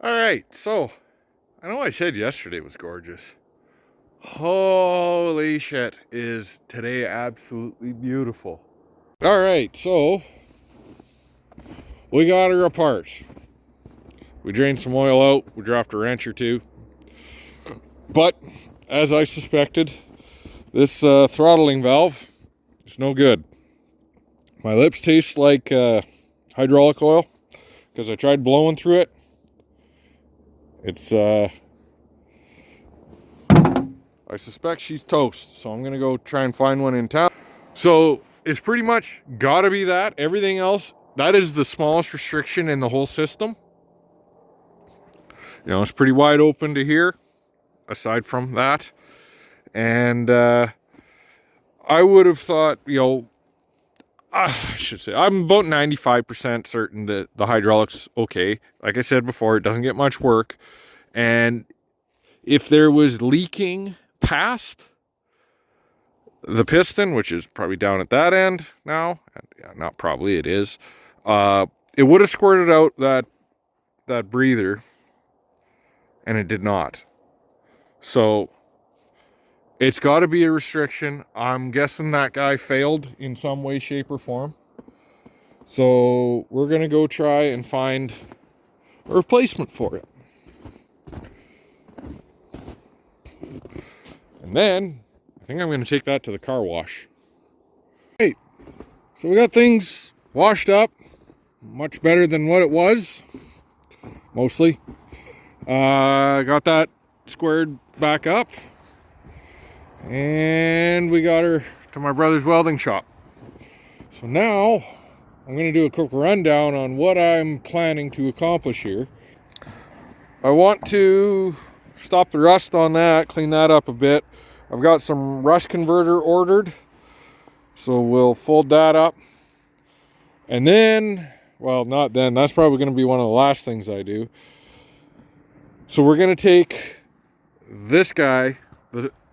All right, so I know I said yesterday was gorgeous. Holy shit, is today absolutely beautiful. All right, so we got her apart. We drained some oil out, we dropped a wrench or two. But, as I suspected, this throttling valve is no good. My lips taste like hydraulic oil because I tried blowing through it. It's, I suspect she's toast, so I'm going to go try and find one in town. So, it's pretty much got to be that. Everything else, that is the smallest restriction in the whole system. You know, it's pretty wide open to here, aside from that. And I would have thought, you know, I should say, I'm about 95% certain that the hydraulic's okay. Like I said before, it doesn't get much work. And if there was leaking past the piston, which is probably down at that end now, yeah, not probably, it is, it would have squirted out that breather, and it did not. So it's got to be a restriction. I'm guessing that guy failed in some way, shape, or form. So we're going to go try and find a replacement for it. And then I think I'm going to take that to the car wash. Hey, so we got things washed up. Much better than what it was. Mostly. Got that squared back up. And we got her to my brother's welding shop. So now I'm going to do a quick rundown on what I'm planning to accomplish here. I want to stop the rust on that, clean that up a bit. I've got some rust converter ordered, so we'll fold that up. And then, well, not then, that's probably going to be one of the last things I do. So we're going to take this guy,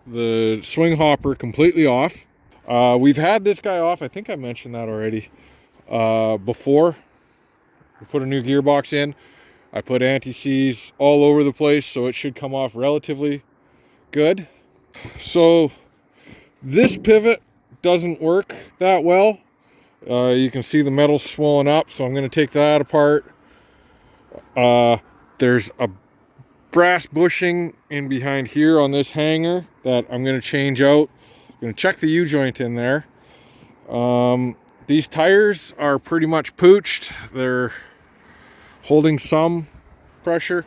the swing hopper, completely off. We've had this guy off, I think I mentioned that already, before. We put a new gearbox in. I put anti-seize all over the place, so it should come off relatively good. So this pivot doesn't work that well. You can see the metal swollen up, so I'm going to take that apart. There's a brass bushing in behind here on this hanger that I'm going to change out. I'm going to check the U-joint in there. These tires are pretty much pooched. They're holding some pressure.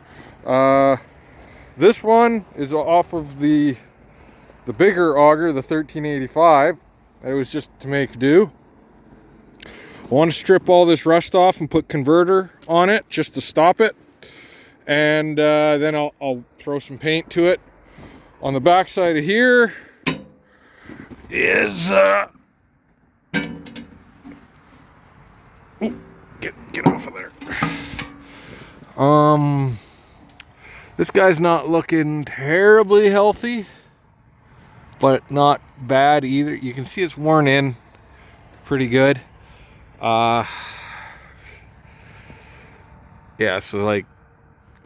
This one is off of the bigger auger, the 1385. It was just to make do. I want to strip all this rust off and put converter on it just to stop it. And then I'll throw some paint to it. On the back side of here is get off of there. This guy's not looking terribly healthy, but not bad either. You can see it's worn in pretty good. Yeah, so like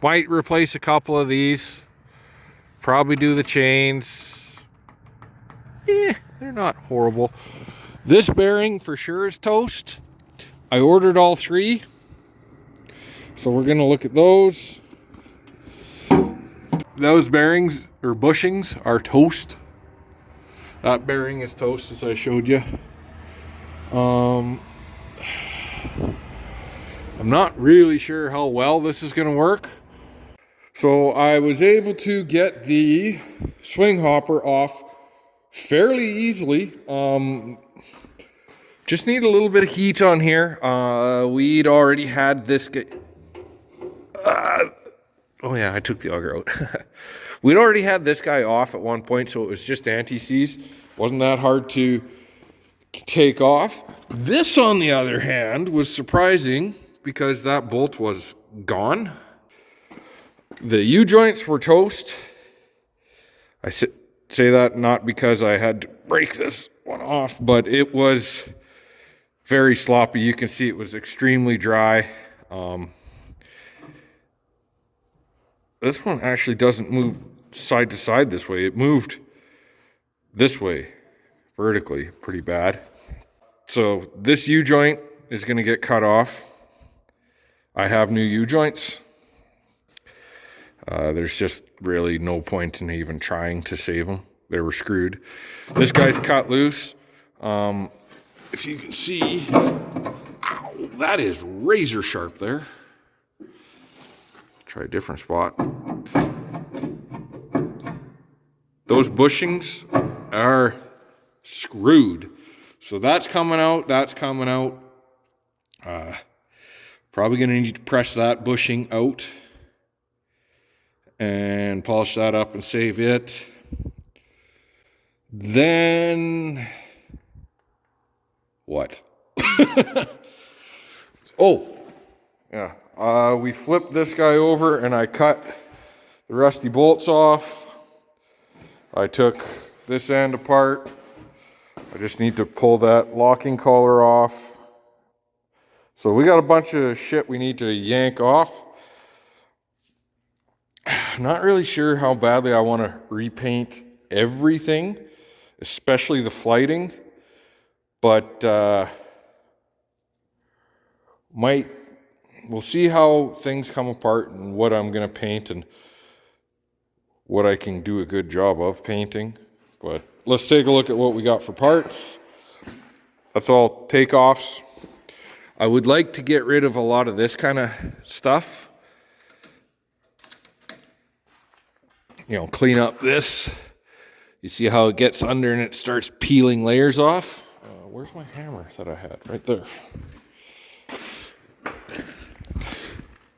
might replace a couple of these, probably do the chains. Yeah, they're not horrible. This bearing for sure is toast. I ordered all three, so we're gonna look at those. Those bearings or bushings are toast. That bearing is toast, as I showed you. I'm not really sure how well this is gonna work. So I was able to get the swing hopper off fairly easily. Just need a little bit of heat on here. We'd already had this guy. Oh yeah, I took the auger out. We'd already had this guy off at one point, so it was just anti-seize. Wasn't that hard to take off. This, on the other hand, was surprising because that bolt was gone. The U-joints were toast. I say that not because I had to break this one off, but it was very sloppy. You can see it was extremely dry. this one actually doesn't move side to side this way. It moved this way vertically pretty bad. So this U-joint is going to get cut off. I have new U-joints. There's just really no point in even trying to save them. They were screwed. This guy's cut loose. If you can see, ow, that is razor sharp there. Try a different spot. Those bushings are screwed. So that's coming out, that's coming out. Probably gonna need to press that bushing out and polish that up and save it. Then, what? Oh, yeah. We flipped this guy over and I cut the rusty bolts off. I took this end apart. I just need to pull that locking collar off. So we got a bunch of shit we need to yank off. Not really sure how badly I want to repaint everything, especially the flighting, but we'll see how things come apart and what I'm going to paint and what I can do a good job of painting. But let's take a look at what we got for parts. That's all takeoffs. I would like to get rid of a lot of this kind of stuff. You know, clean up this. You see how it gets under and it starts peeling layers off? Where's my hammer that I had? Right there.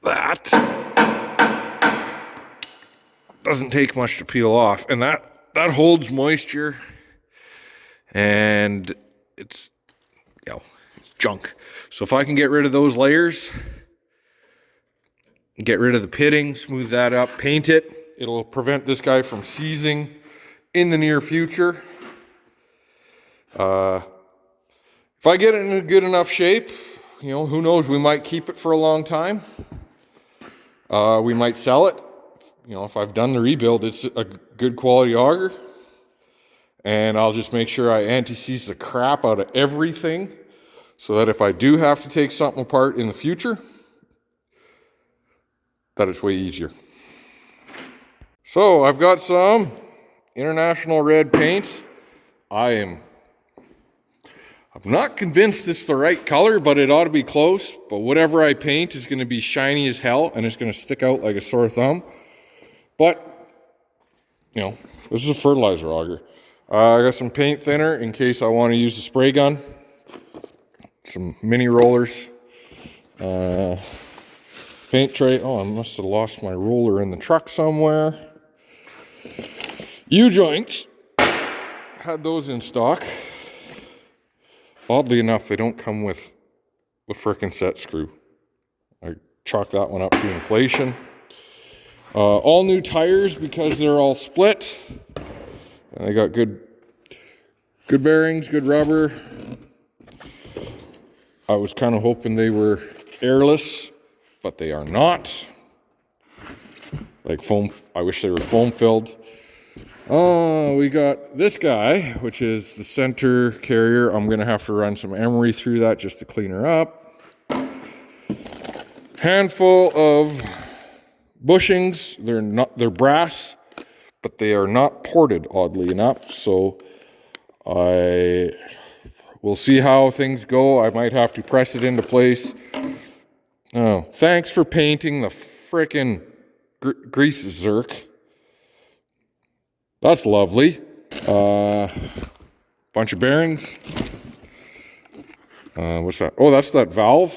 That doesn't take much to peel off, and that holds moisture, and it's, you know, it's junk. So if I can get rid of those layers, get rid of the pitting, smooth that up, paint it, it'll prevent this guy from seizing in the near future. If I get it in a good enough shape, you know, who knows, we might keep it for a long time. We might sell it. You know, if I've done the rebuild, it's a good quality auger. And I'll just make sure I anti-seize the crap out of everything so that if I do have to take something apart in the future, that it's way easier. So I've got some International Red paint. I'm not convinced it's the right color, but it ought to be close. But whatever I paint is going to be shiny as hell, and it's going to stick out like a sore thumb. But, you know, this is a fertilizer auger. I got some paint thinner in case I want to use the spray gun. Some mini rollers. Paint tray. Oh, I must have lost my roller in the truck somewhere. U-joints. Had those in stock. Oddly enough, they don't come with the frickin' set screw. I chalked that one up to inflation. All new tires because they're all split. And they got good bearings, good rubber. I was kind of hoping they were airless, but they are not. Like foam, I wish they were foam filled. Oh, we got this guy, which is the center carrier. I'm gonna have to run some emery through that just to clean her up. Handful of bushings. They're brass, but they are not ported, oddly enough. So we'll see how things go. I might have to press it into place. Oh, thanks for painting the frickin' grease zerk. That's lovely. Bunch of bearings. What's that? Oh, that's that valve.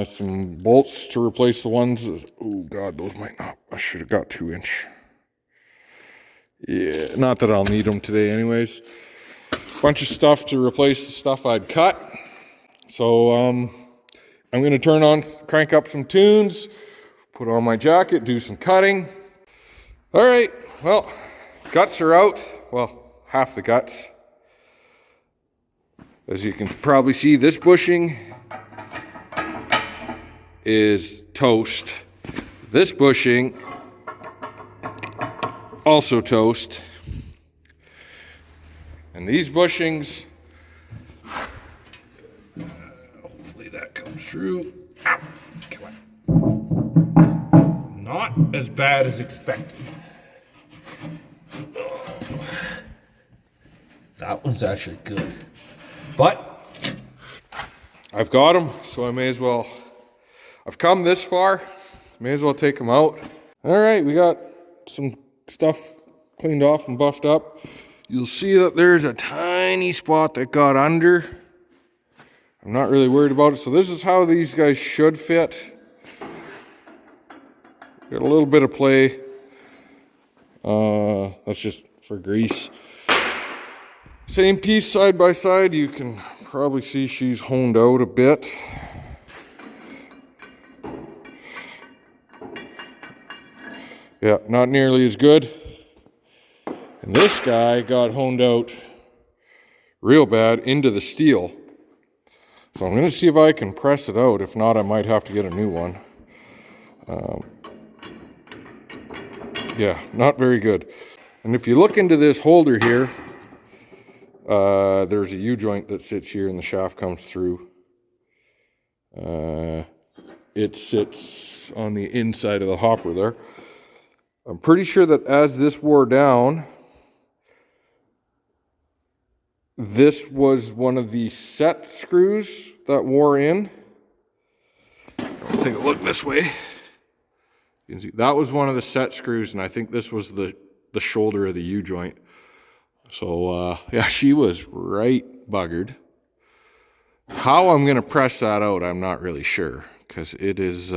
Some bolts to replace the ones. Oh God, those might not. I should have got 2-inch. Yeah, not that I'll need them today anyways. Bunch of stuff to replace the stuff I'd cut. So I'm gonna crank up some tunes, put on my jacket, do some cutting. All right, well, guts are out. Well, half the guts. As you can probably see, this bushing is toast. This bushing, also toast. And these bushings, hopefully that comes through. Ow, come on. Not as bad as expected. That one's actually good. But I've got them, so I may as well. I've come this far, may as well take them out. All right, we got some stuff cleaned off and buffed up. You'll see that there's a tiny spot that got under. I'm not really worried about it. So this is how these guys should fit. Got a little bit of play. That's just for grease. Same piece side by side. You can probably see she's honed out a bit. Yeah, not nearly as good. And this guy got honed out real bad into the steel. So I'm going to see if I can press it out. If not, I might have to get a new one. Yeah, not very good. And if you look into this holder here, there's a U-joint that sits here and the shaft comes through. It sits on the inside of the hopper there. I'm pretty sure that as this wore down, this was one of the set screws that wore in. I'll take a look this way. You can see that was one of the set screws, and I think this was the shoulder of the U-joint. So yeah, she was right buggered. How I'm gonna press that out, I'm not really sure, because it is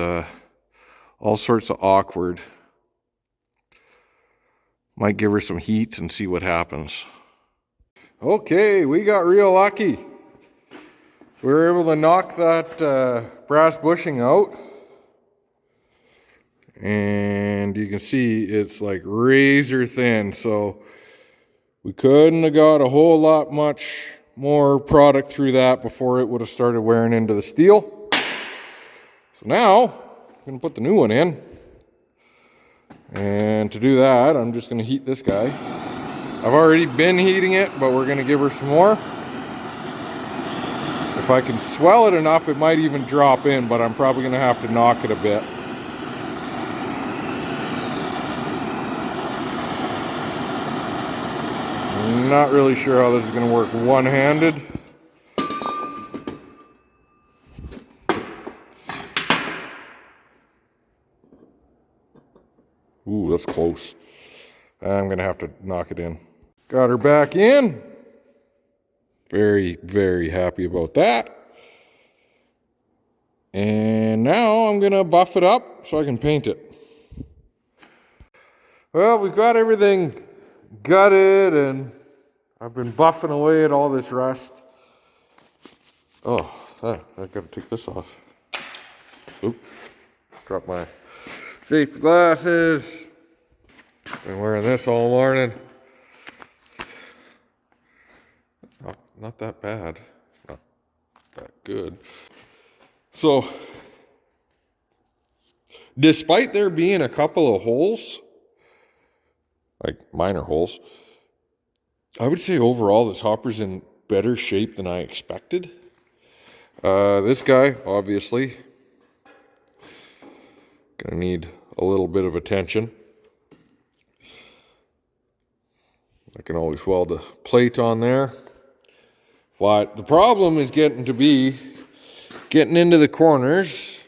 all sorts of awkward. Might give her some heat and see what happens. Okay, we got real lucky. We were able to knock that brass bushing out. And you can see it's like razor thin. So we couldn't have got a whole lot much more product through that before it would have started wearing into the steel. So now I'm going to put the new one in. And to do that, I'm just going to heat this guy. I've already been heating it, but we're going to give her some more. If I can swell it enough, it might even drop in, but I'm probably going to have to knock it a bit. I'm not really sure how this is going to work one-handed. Ooh, that's close. I'm going to have to knock it in. Got her back in. Very, very happy about that. And now I'm going to buff it up so I can paint it. Well, we've got everything gutted and I've been buffing away at all this rust. Oh, I got to take this off. Oop, dropped my safety glasses. Been wearing this all morning. Not that bad. Not that good. So, despite there being a couple of holes, like minor holes, I would say overall this hopper's in better shape than I expected. This guy, obviously, gonna need a little bit of attention. I can always weld a plate on there. But the problem is getting into the corners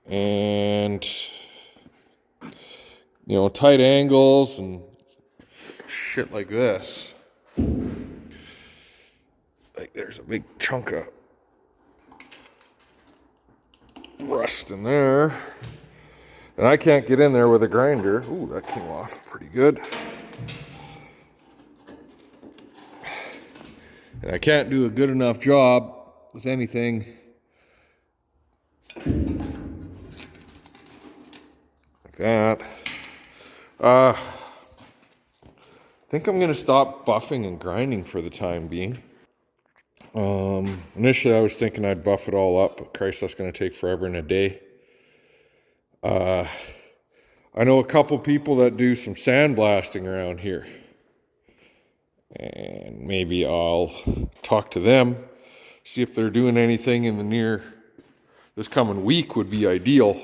and, you know, tight angles and shit like this. Like there's a big chunk of rust in there. And I can't get in there with a grinder. Ooh, that came off pretty good. And I can't do a good enough job with anything like that. I think I'm going to stop buffing and grinding for the time being. Initially I was thinking I'd buff it all up, but Christ, that's going to take forever and a day. I know a couple people that do some sandblasting around here. And maybe I'll talk to them, see if they're doing anything in this coming week would be ideal.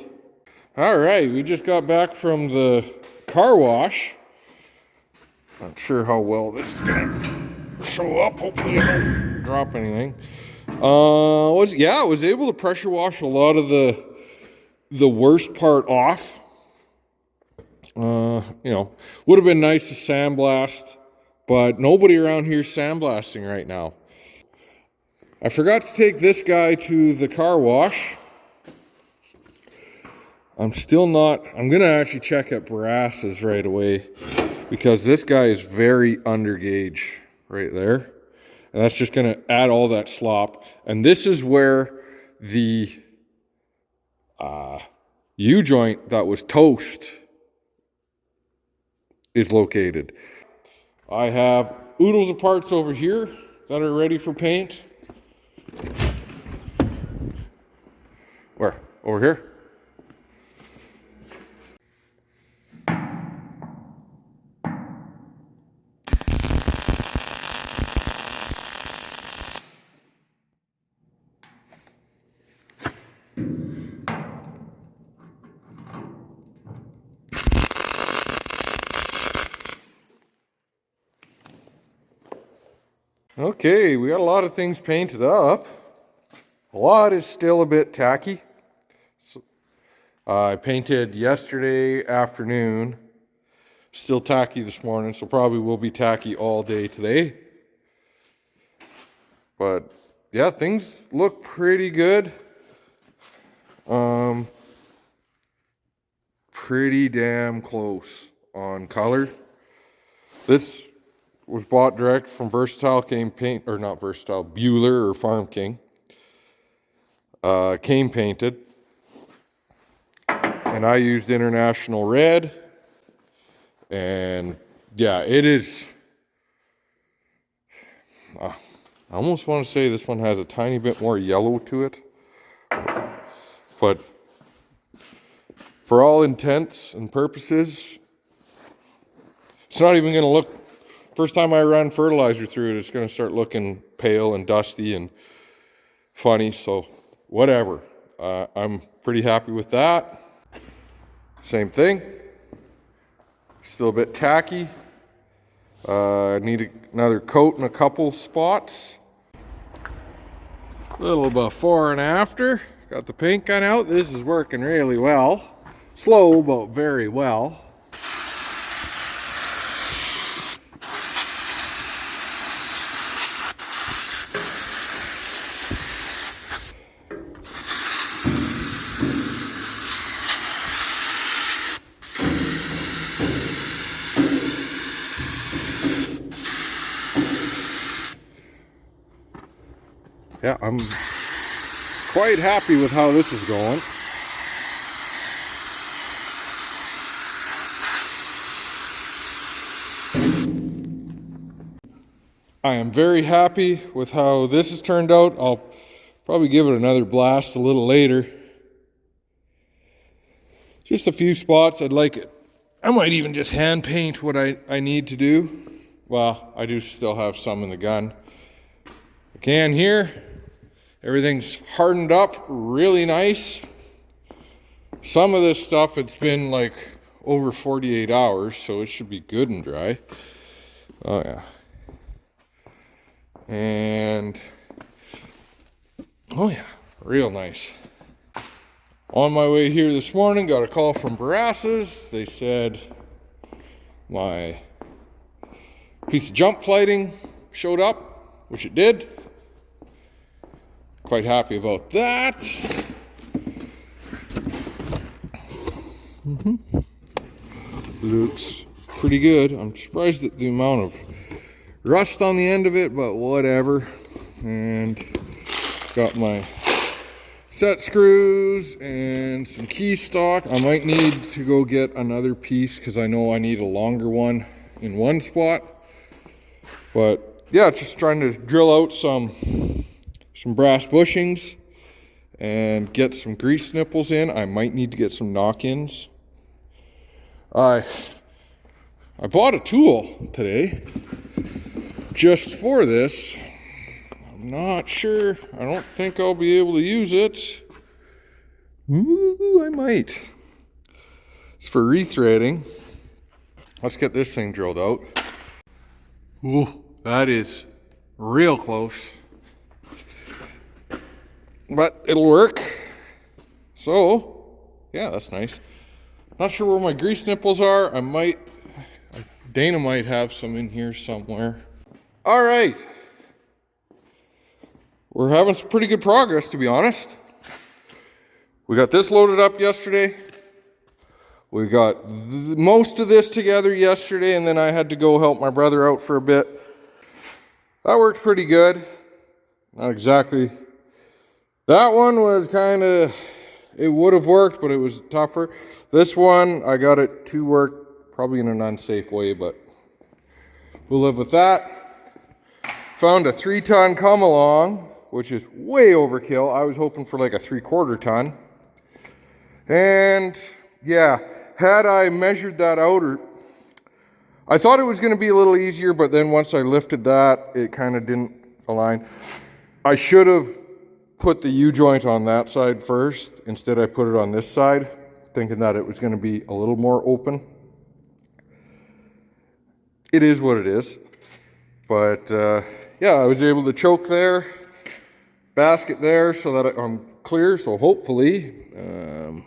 All right, we just got back from the car wash. Not sure how well this is gonna show up. Hopefully I don't drop anything. I was able to pressure wash a lot of the worst part off. Would have been nice to sandblast, but nobody around here is sandblasting right now. I forgot to take this guy to the car wash. I'm gonna actually check at Barassa's right away, because this guy is very under gauge right there. And that's just gonna add all that slop. And this is where the U-joint that was toast is located. I have oodles of parts over here that are ready for paint. Where? Over here? Okay, we got a lot of things painted up. A lot is still a bit tacky. I painted yesterday afternoon. Still tacky this morning, so probably will be tacky all day today. But yeah, things look pretty good. Pretty damn close on color. This was bought direct from Versatile Paint, or not Versatile, Bueller or Farm King. Came painted. And I used International Red. And yeah, it is. I almost want to say this one has a tiny bit more yellow to it. But for all intents and purposes, it's not even going to look. First time I run fertilizer through it, it's going to start looking pale and dusty and funny, so whatever. I'm pretty happy with that. Same thing. Still a bit tacky. Need another coat in a couple spots. A little before and after. Got the paint gun out. This is working really well. Slow, but very well. Yeah, I'm quite happy with how this is going. I am very happy with how this has turned out. I'll probably give it another blast a little later. Just a few spots I'd like it. I might even just hand paint what I need to do. Well, I do still have some in the gun. I can here. Everything's hardened up really nice. Some of this stuff, it's been like over 48 hours, so it should be good and dry. Oh yeah. And, oh yeah, real nice. On my way here this morning, got a call from Barassa's. They said my piece of jump flighting showed up, which it did. Quite happy about that. Looks pretty good. I'm surprised at the amount of rust on the end of it, but whatever. And got my set screws and some key stock. I might need to go get another piece because I know I need a longer one in one spot. But yeah, just trying to drill out some brass bushings and get some grease nipples in. I might need to get some knock-ins. I bought a tool today just for this. I'm not sure. I don't think I'll be able to use it. Ooh, I might. It's for rethreading. Let's get this thing drilled out. Ooh, that is real close. But it'll work. So, yeah, that's nice. Not sure where my grease nipples are. Dana might have some in here somewhere. All right. We're having some pretty good progress, to be honest. We got this loaded up yesterday. We got most of this together yesterday, and then I had to go help my brother out for a bit. That worked pretty good. Not exactly. That one was kind of, it would have worked, but it was tougher. This one, I got it to work probably in an unsafe way, but we'll live with that. Found a 3-ton come along, which is way overkill. I was hoping for like a 3/4 ton. And yeah, had I measured that out, I thought it was going to be a little easier, but then once I lifted that, it kind of didn't align. I should have put the U-joint on that side first. Instead, I put it on this side, thinking that it was going to be a little more open. It is what it is. But yeah, I was able to choke there, basket there, so that I'm clear. So hopefully, load.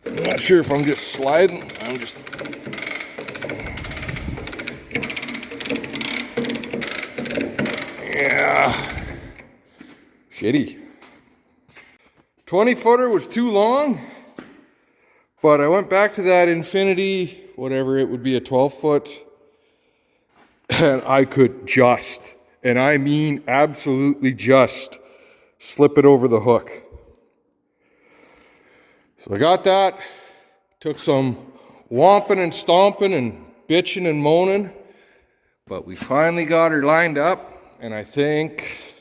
I'm not sure if I'm just sliding. I'm just. Yeah. Shitty. 20-footer was too long, but I went back to that Infinity, whatever it would be, a 12-foot, and I could just, and I mean absolutely just, slip it over the hook. So I got that, took some whomping and stomping and bitching and moaning, but we finally got her lined up, and I think,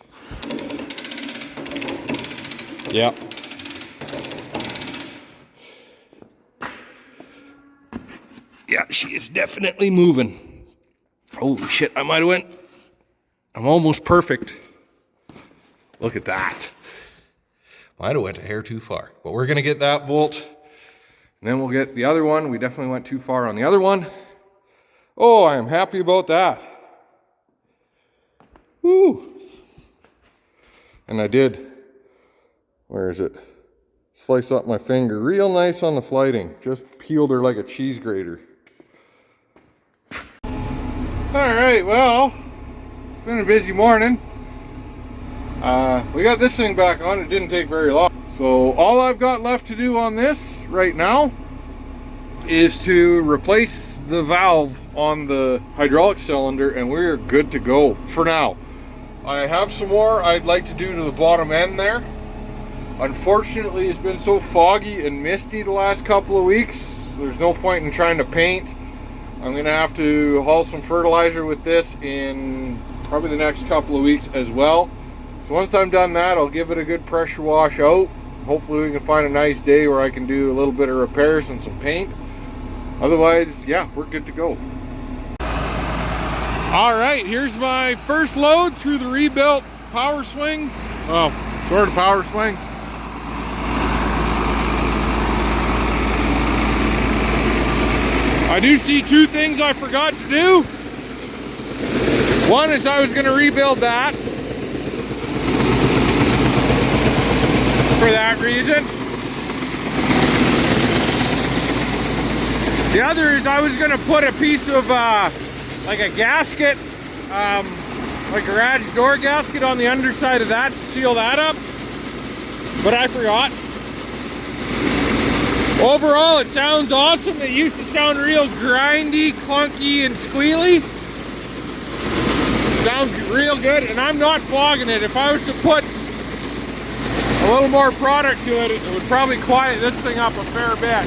yeah. Yeah, she is definitely moving. Holy shit, I might have went. I'm almost perfect. Look at that. Might have went a hair too far. But we're going to get that bolt. And then we'll get the other one. We definitely went too far on the other one. Oh, I am happy about that. Woo. And I did. Where is it? Slice up my finger. Real nice on the flighting. Just peeled her like a cheese grater. Alright, well, it's been a busy morning. We got this thing back on. It didn't take very long. So all I've got left to do on this right now is to replace the valve on the hydraulic cylinder, and we're good to go for now. I have some more I'd like to do to the bottom end there. Unfortunately, it's been so foggy and misty the last couple of weeks. There's no point in trying to paint. I'm gonna have to haul some fertilizer with this in probably the next couple of weeks as well. So once I'm done that, I'll give it a good pressure wash out. Hopefully we can find a nice day where I can do a little bit of repairs and some paint. Otherwise, yeah, we're good to go. All right, here's my first load through the rebuilt power swing. Well, sort of power swing. I do see two things I forgot to do. One is I was going to rebuild that for that reason. The other is I was going to put a piece of like a gasket, like a garage door gasket on the underside of that to seal that up, but I forgot. Overall, it sounds awesome. It used to sound real grindy, clunky, and squealy. Sounds real good, and I'm not flogging it. If I was to put a little more product to it, it would probably quiet this thing up a fair bit.